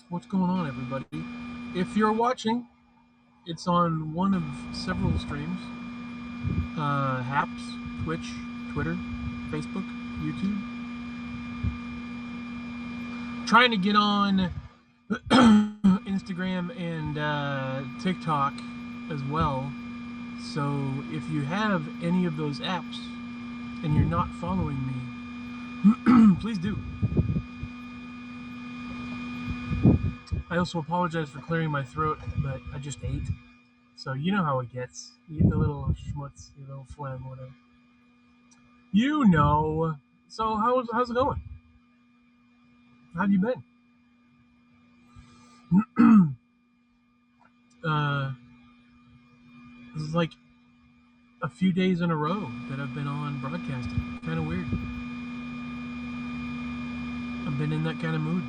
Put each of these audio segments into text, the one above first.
What's going on, everybody? If you're watching, it's on one of several streams: Haps, Twitch, Twitter, Facebook, YouTube. Trying to get on Instagram and TikTok as well. So if you have any of those apps and you're not following me, please do. I also apologize for clearing my throat, but I just ate. So you know how it gets. You get the little schmutz, the little phlegm, whatever. You know. So how's it going? How have you been? This is like a few days in a row that I've been on broadcasting. Kind of weird. I've been in that kind of mood.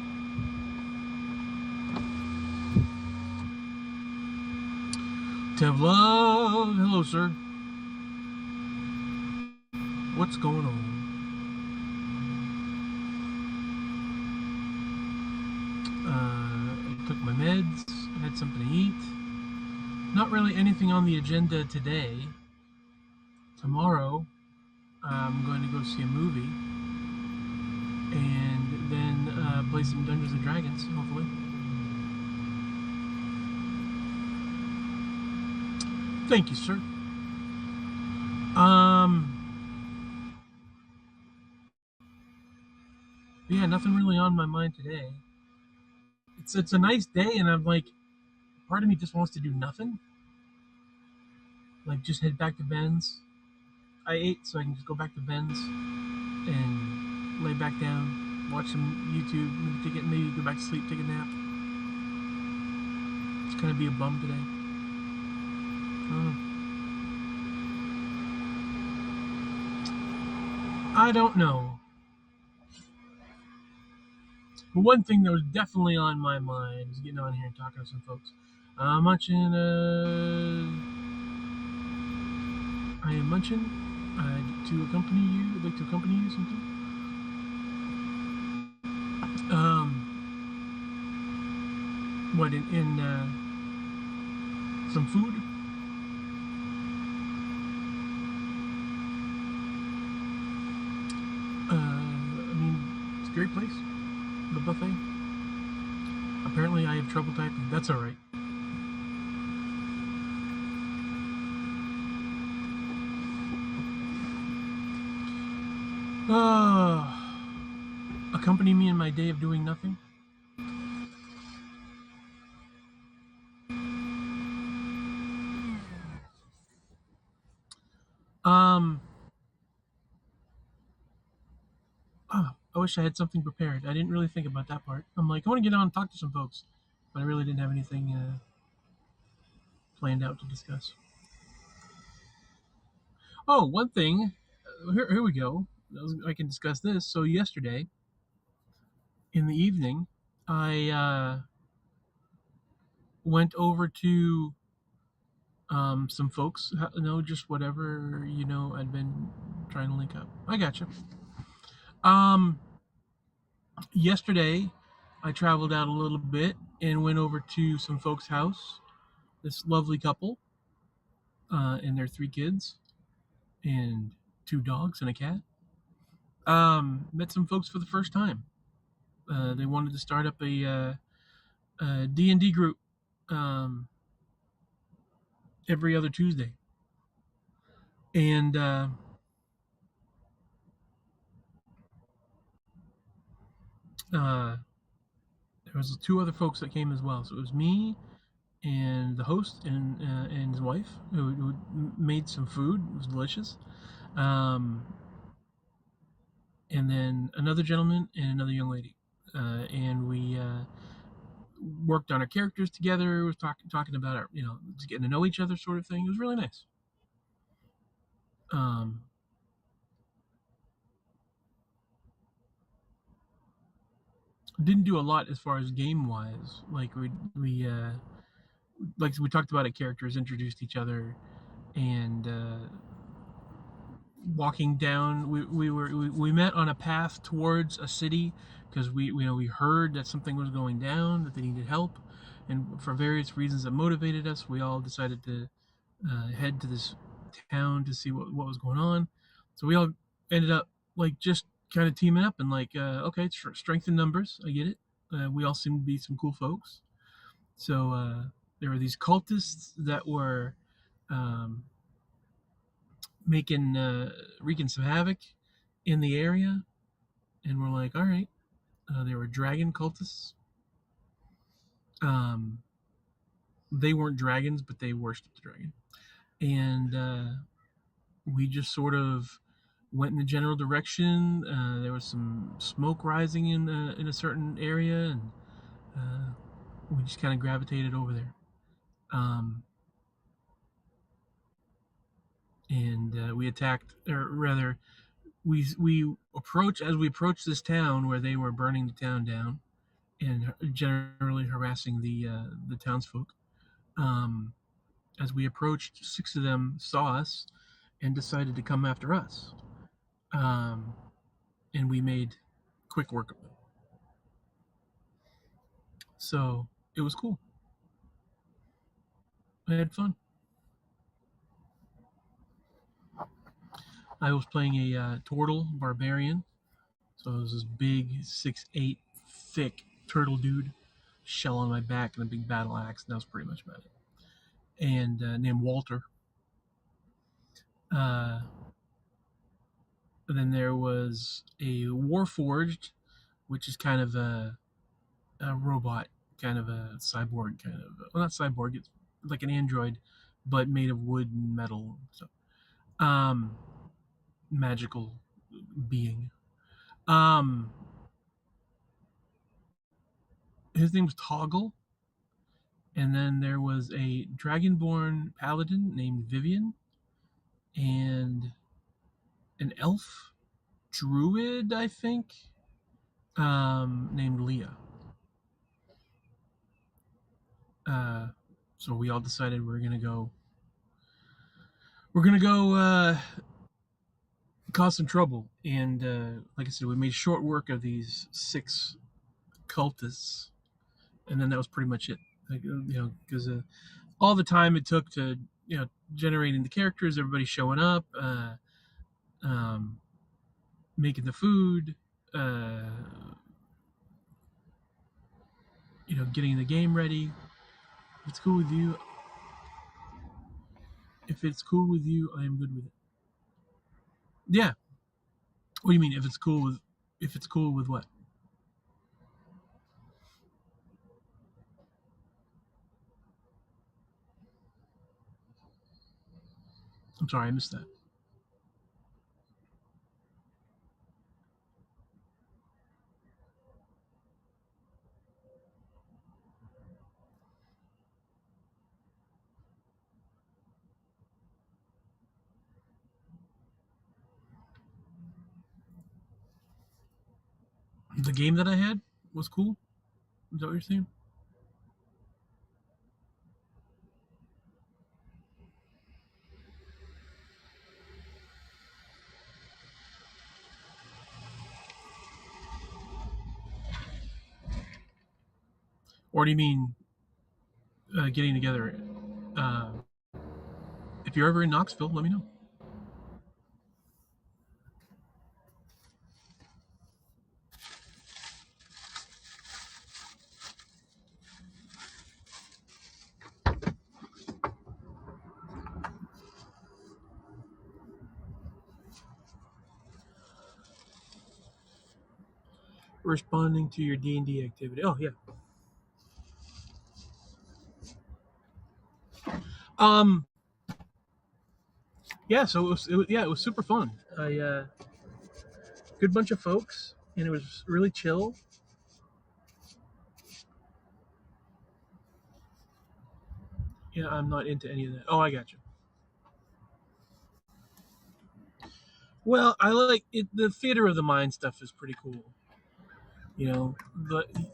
Tevlov, hello, sir. What's going on? I took my meds. I had something to eat. Not really anything on the agenda today. Tomorrow, I'm going to go see a movie and then play some Dungeons and Dragons, hopefully. Thank you, sir. Yeah, nothing really on my mind today. It's a nice day, and I'm like, part of me just wants to do nothing. Like, just head back to Ben's. I ate, so I can just go back to Ben's and lay back down, watch some YouTube, maybe go back to sleep, take a nap. It's gonna be a bum today. I don't know. But one thing that was definitely on my mind is getting on here and talking to some folks. I'm munching. I am munching. To accompany you. I'd like to accompany you sometime. What in some food? I mean, it's a great place. The buffet. Apparently, I have trouble typing. That's all right. Accompany me in my day of doing nothing. I wish I had something prepared. I didn't really think about that part. I'm like, I want to get on and talk to some folks, but I really didn't have anything planned out to discuss. Oh, one thing. Here we go. I can discuss this. So yesterday, in the evening, I went over to some folks. Just whatever I'd been trying to link up. I gotcha. Yesterday, I traveled out a little bit and went over to some folks' house. This lovely couple and their 3 kids and 2 dogs and a cat. Met some folks for the first time. They wanted to start up a D&D group every other Tuesday. And there was 2 other folks that came as well. So it was me and the host and his wife who made some food. It was delicious. And then another gentleman and another young lady. And we worked on our characters together. Was talking about our, just getting to know each other, sort of thing. It was really nice. Didn't do a lot as far as game wise. Like we talked about it. Characters introduced each other, and walking down, we met on a path towards a city because we heard that something was going down, that they needed help, and for various reasons that motivated us, we all decided to head to this town to see what was going on. So we all ended up like just kind of teaming up and like, okay, strength in numbers. I get it. We all seem to be some cool folks. So there were these cultists that were um, making wreaking some havoc in the area, and we're like, all right. There were dragon cultists. Um, they weren't dragons, but they worshipped the dragon, and we just sort of went in the general direction. There was some smoke rising in a certain area, and uh, we just kind of gravitated over there. Um, and we attacked, or rather, we approached as we approached this town where they were burning the town down and generally harassing the townsfolk. Um, as we approached, six of them saw us and decided to come after us. Um, and we made quick work of it. So it was cool. I had fun. I was playing a turtle barbarian. So it was this big 6'8" thick turtle dude, shell on my back and a big battle axe. And that was pretty much about it. And named Walter. Uh, and then there was a Warforged, which is kind of a robot, kind of a cyborg, kind of well, not cyborg, it's like an android, but made of wood and metal. So, um, magical being. Um, his name was Toggle, and then there was a dragonborn paladin named Vivian, and an elf druid, I think, named Leah. Uh, so we all decided we're gonna go. We're gonna go cause some trouble, and like I said, we made short work of these six cultists, and then that was pretty much it. Like, because all the time it took to generating the characters, everybody showing up, um, making the food, uh, getting the game ready. If it's cool with you, I am good with it. Yeah. What do you mean? If it's cool with? If it's cool with what? I'm sorry, I missed that. The game that I had was cool. Is that what you're saying? Or do you mean getting together? Uh, if you're ever in Knoxville, let me know. Responding to your D&D activity. Oh yeah. Um. Yeah. So it was super fun. I good bunch of folks, and it was really chill. Yeah, I'm not into any of that. Oh, I got you. Well, I like it. The theater of the mind stuff is pretty cool.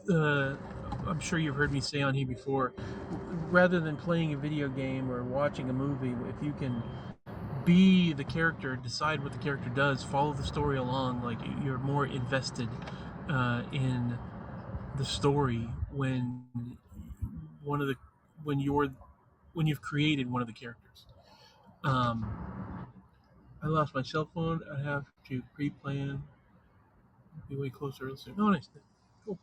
The I'm sure you've heard me say on here before. Rather than playing a video game or watching a movie, if you can be the character, decide what the character does, follow the story along, like you're more invested in the story one of the when you're when you've created one of the characters. Um, I lost my cell phone. I have to pre-plan. Be way closer. Let's see. Oh, nice. Cool.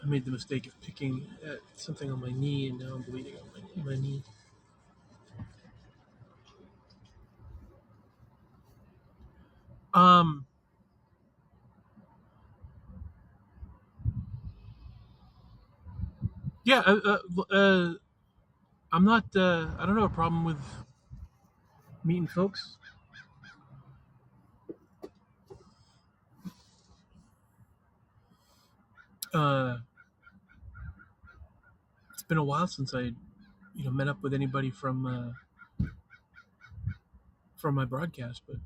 I made the mistake of picking at something on my knee, and now I'm bleeding on my knee. Um, yeah. I'm not. I don't have a problem with meeting folks. Uh, it's been a while since I, met up with anybody from my broadcast, but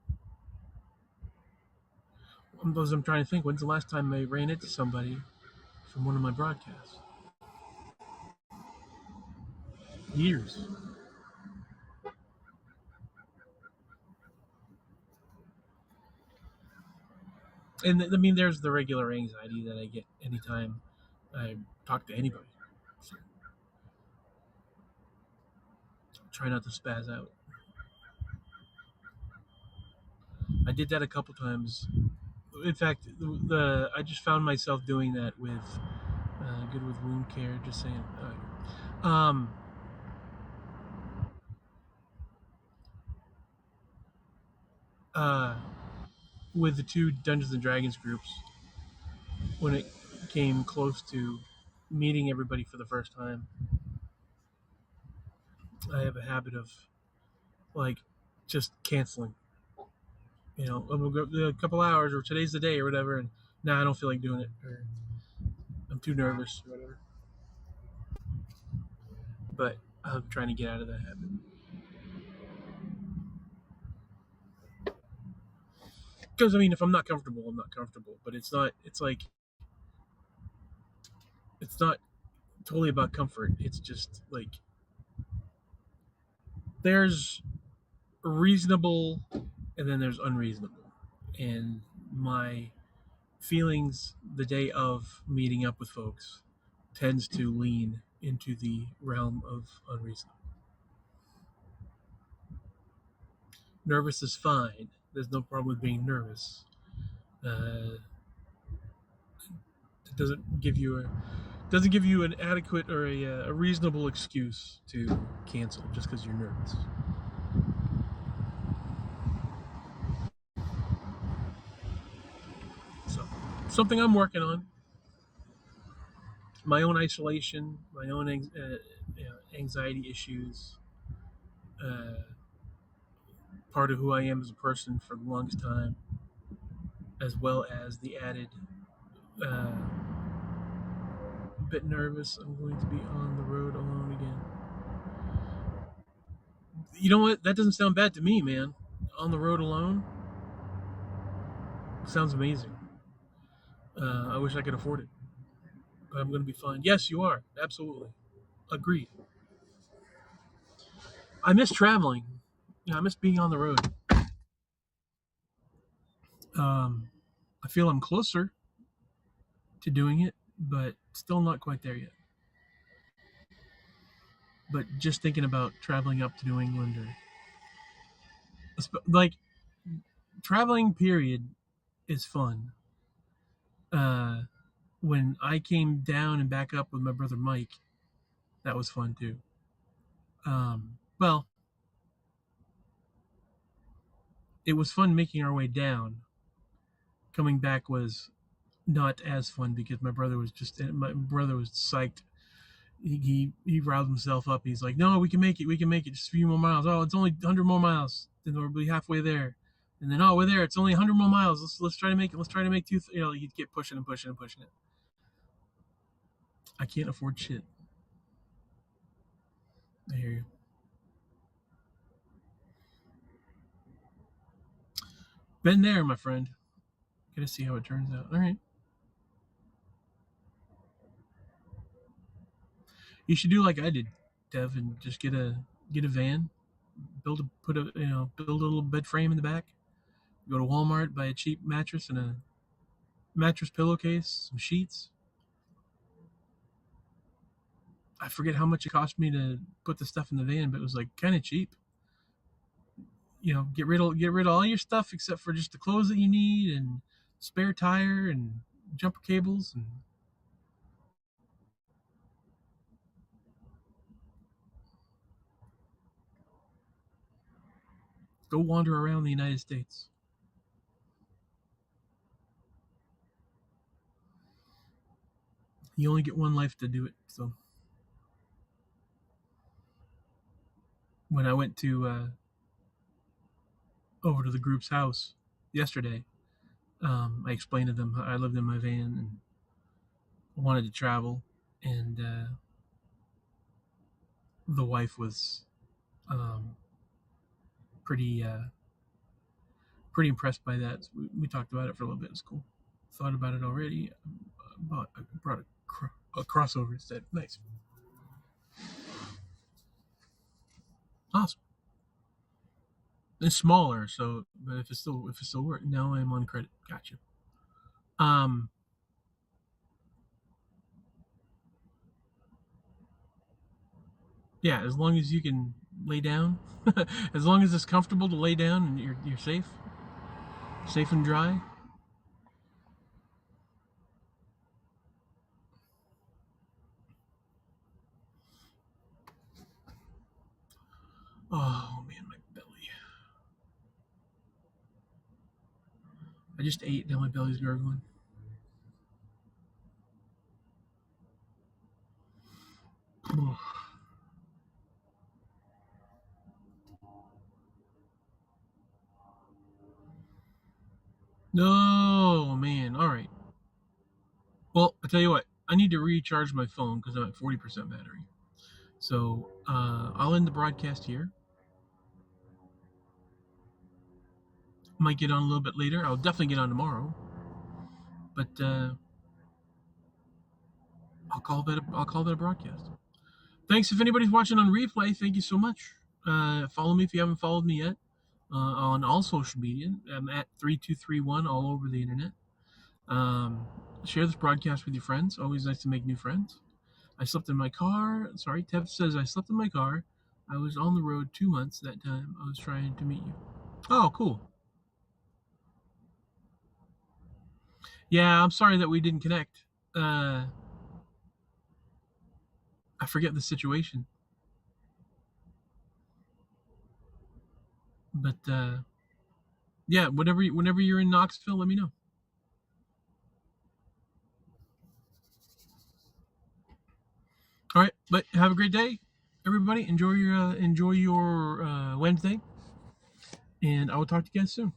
I'm trying to think. When's the last time I ran into somebody from one of my broadcasts? Years. And I mean, there's the regular anxiety that I get anytime I talk to anybody. So try not to spaz out. I did that a couple times. In fact, I just found myself doing that with Good with Wound Care. Just saying. Um, uh, with the two Dungeons and Dragons groups, when it came close to meeting everybody for the first time, I have a habit of like just canceling. I'm gonna go a couple hours or today's the day or whatever, and I don't feel like doing it, or I'm too nervous or whatever. But I'm trying to get out of that habit because I mean, if I'm not comfortable, I'm not comfortable. But it's not. It's like it's not totally about comfort. It's just like there's reasonable, and then there's unreasonable, and my feelings the day of meeting up with folks tends to lean into the realm of unreasonable. Nervous is fine. There's no problem with being nervous. It doesn't give you an adequate or a reasonable excuse to cancel just because you're nervous. So something I'm working on. My own isolation, my own anxiety issues. Uh, Part of who I am as a person for the longest time, as well as the added uh, bit nervous. I'm going to be on the road alone again. You know what? That doesn't sound bad to me, man. On the road alone sounds amazing. I wish I could afford it, but I'm going to be fine. Yes, you are. Absolutely. Agreed. I miss traveling. I miss being on the road. Um, I feel I'm closer to doing it, but still not quite there yet. But just thinking about traveling up to New England or like traveling period is fun. Uh, when I came down and back up with my brother Mike, that was fun too. Well, it was fun making our way down. Coming back was not as fun because my brother was psyched. He riled himself up. He's like, "No, we can make it. We can make it. Just a few more miles. Oh, it's only 100 more miles. Then we'll be halfway there. And then we're there. It's only 100 more miles. Let's try to make it. Let's try to make two. He'd get pushing and pushing and pushing it. I can't afford shit. I hear you. Been there, my friend. Gotta see how it turns out. All right. You should do like I did, Dev, and just get a van build a little bed frame in the back. Go to Walmart, buy a cheap mattress and a mattress pillowcase, some sheets. I forget how much it cost me to put the stuff in the van, but it was like kind of cheap. Get rid of all your stuff except for just the clothes that you need and spare tire and jumper cables, and go wander around the United States. You only get one life to do it. So when I went to over to the group's house yesterday, I explained to them how I lived in my van and wanted to travel, and the wife was um, pretty pretty impressed by that. So we talked about it for a little bit. It's cool. Thought about it already. I brought a crossover instead. Nice, awesome. It's smaller, so but if it still works, now I'm on credit. Gotcha. Um, yeah, as long as you can lay down, as long as it's comfortable to lay down and you're safe and dry. Oh man, my belly. I just ate. Now my belly's gurgling. No, man. All right. Well, I tell you what. I need to recharge my phone because I'm at 40% battery. So I'll end the broadcast here. Might get on a little bit later. I'll definitely get on tomorrow. But I'll call that a broadcast. Thanks if anybody's watching on replay. Thank you so much. Follow me if you haven't followed me yet on all social media. I'm at 3231 all over the internet. Um, Share this broadcast with your friends. Always nice to make new friends. I slept in my car. Sorry, Tev says I slept in my car. I was on the road 2 months that time. I was trying to meet you. Oh, cool. Yeah, I'm sorry that we didn't connect. Uh, I forget the situation, but yeah, whenever you're in Knoxville, let me know. All right, but have a great day, everybody. Enjoy your Wednesday, and I will talk to you guys soon.